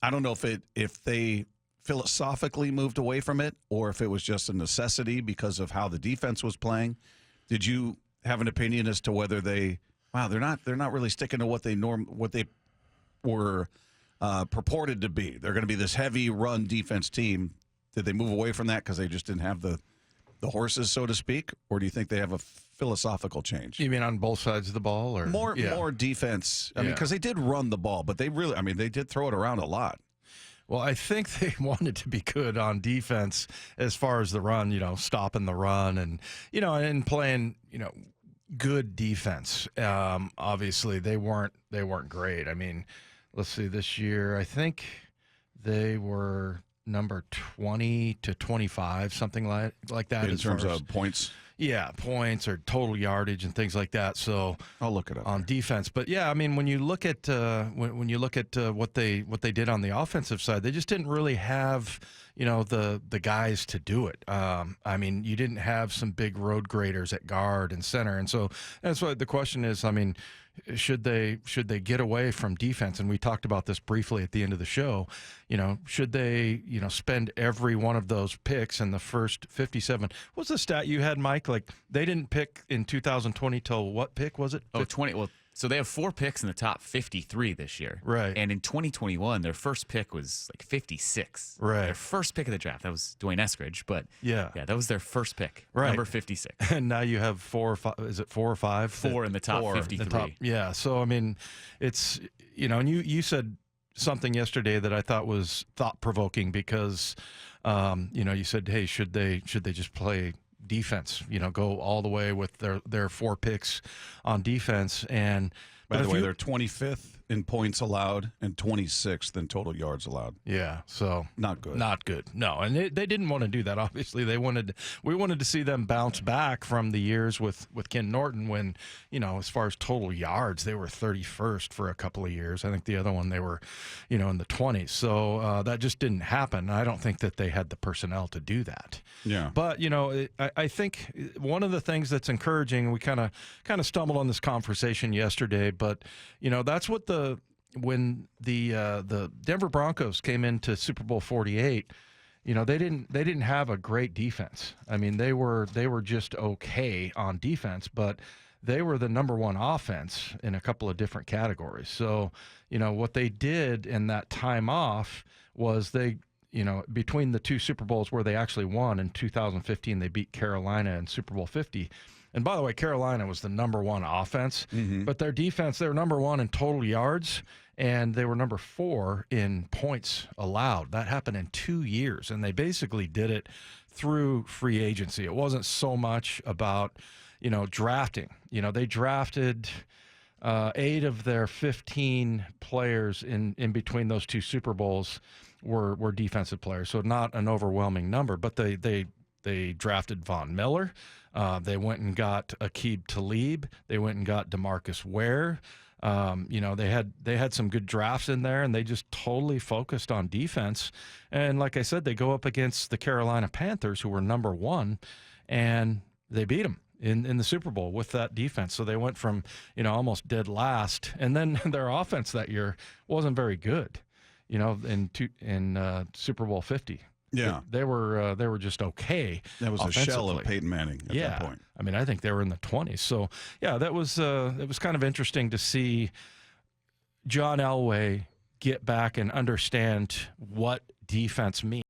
I don't know if they philosophically moved away from it or if it was just a necessity because of how the defense was playing. Did you have an opinion as to whether they're not really sticking to what they were purported to be? They're going to be this heavy run defense team. Did they move away from that because they just didn't have the horses, so to speak, or do you think they have a philosophical change? You mean on both sides of the ball, or more defense? I mean, because they did run the ball, but they did throw it around a lot. Well, I think they wanted to be good on defense as far as the run, stopping the run and playing, good defense. Obviously, they weren't great. I mean, let's see, this year I think they were number 20 to 25, something like that. In terms of points? Yeah, points or total yardage and things like that. So I'll look it up on defense. But yeah, I mean, when you look at what they did on the offensive side, they just didn't really have the guys to do it. I mean, you didn't have some big road graders at guard and center, and so that's why the question is, I mean, should they get away from defense? And we talked about this briefly at the end of the show. Should they spend every one of those picks in the first 57? What's the stat you had, Mike? Like, they didn't pick in 2020 till what pick was it? 20. Well, so they have 4 picks in the top 53 this year. Right. And in 2021, their first pick was like 56. Right. Their first pick of the draft. That was Dwayne Eskridge, but yeah, that was their first pick. Right. Number 56. And now you have 4 or 5. Is it 4 or 5? 4 in the top 53. Yeah. So I mean, it's and you said something yesterday that I thought was thought-provoking because you said, hey, should they just play defense, go all the way with their 4 picks on defense? And by the way, they're 25th in points allowed and 26th in total yards allowed. Yeah, so not good. No, and they didn't want to do that. Obviously, we wanted to see them bounce back from the years with Ken Norton when, as far as total yards, they were 31st for a couple of years. I think the other one they were, in the 20s. So that just didn't happen. I don't think that they had the personnel to do that. Yeah. But I think one of the things that's encouraging, we kind of stumbled on this conversation yesterday, but that's what when the Denver Broncos came into Super Bowl 48, they didn't have a great defense. I mean, they were just okay on defense, but they were the number 1 offense in a couple of different categories. So, what they did in that time off was they, between the 2 Super Bowls where they actually won in 2015, they beat Carolina in Super Bowl 50. And by the way, Carolina was the number 1 offense, but their defense, they were number 1 in total yards, and they were number 4 in points allowed. That happened in 2 years, and they basically did it through free agency. It wasn't so much about, drafting. They drafted 8 of their 15 players in between those 2 Super Bowls were defensive players, so not an overwhelming number, but they drafted Von Miller. They went and got Aqib Talib. They went and got DeMarcus Ware. They had some good drafts in there, and they just totally focused on defense. And like I said, they go up against the Carolina Panthers, who were number 1, and they beat them in the Super Bowl with that defense. So they went from almost dead last, and then their offense that year wasn't very good. In Super Bowl 50. Yeah, they were just okay. That was a shell of Peyton Manning at that point. I mean, I think they were in the 20s. So yeah, it was kind of interesting to see John Elway get back and understand what defense means.